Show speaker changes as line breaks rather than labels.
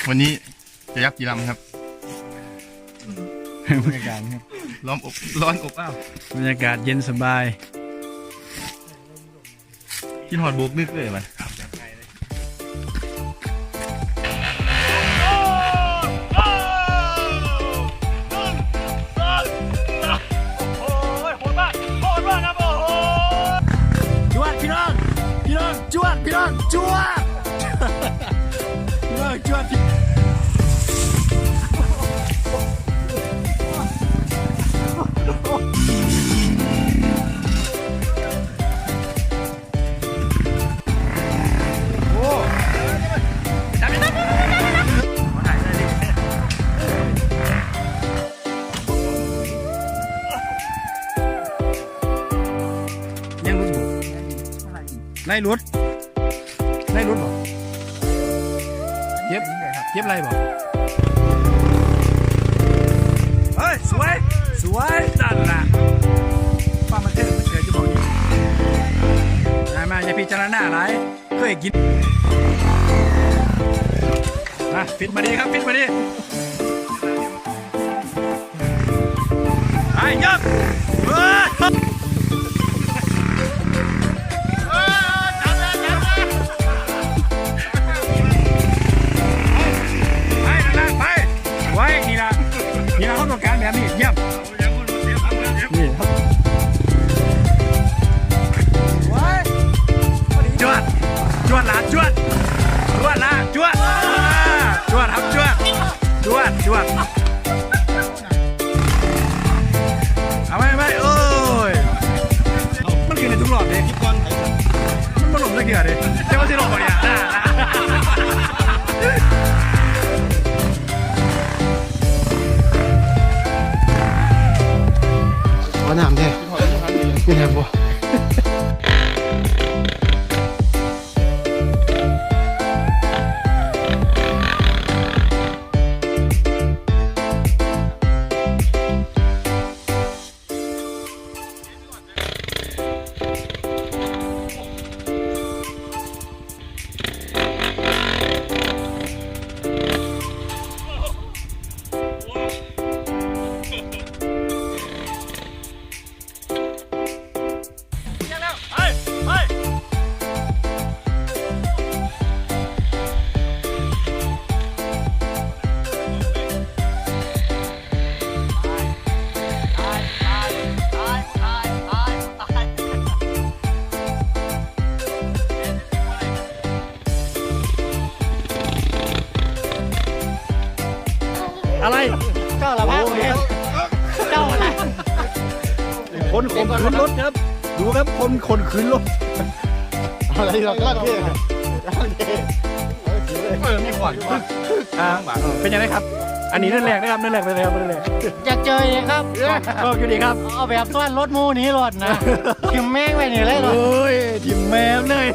วันนี้จะยักกี่ลำครับ
บรรยากาศครับ
ร้อนอบอ้าว
บรรยากาศเย็นสบาย
กินหอดโบกนึกเลยมัน
จวดพี่น้องจวดพี่น้องจวดพี่น้องจวดไล่รุดบ่เย็บไรบ่เฮ้ยสวยจัดละฟังมันเท่มันเฉยจะบอกนี้มาอย่าพิจารณาอะไรเคยกินฟิตมาดีครับฟิตมาดีไอ้ยับนี่เราต้องการแบบนี้เยี่ยมนี่ครับจวดละจวดครับจวดเอาไม่โอ้ยมันกินในทุกรอบเลยมันหลงเลยเกี่ยวเลยเจ้าที่หลงก่อนเนี่ย
อนหนามแท้ยังไงบ่อะไร
เจ้าละพักเจ้าอะไร
คนขึ้นรถครับดูครับคนขึ้นรถ
อะไรเราก็เท่
มีขวัญ
เป็นยังไงครับอันนี้เรื่องแรกนะครับเรื่องแรก
อยากเจอเลยครับ
ก็อยู่ดีครับ
เอาแบบต้อนรถมูนี้รถนะทิมแม่งไปนี่เลยรถ
โอ้ยทิมแม่เลย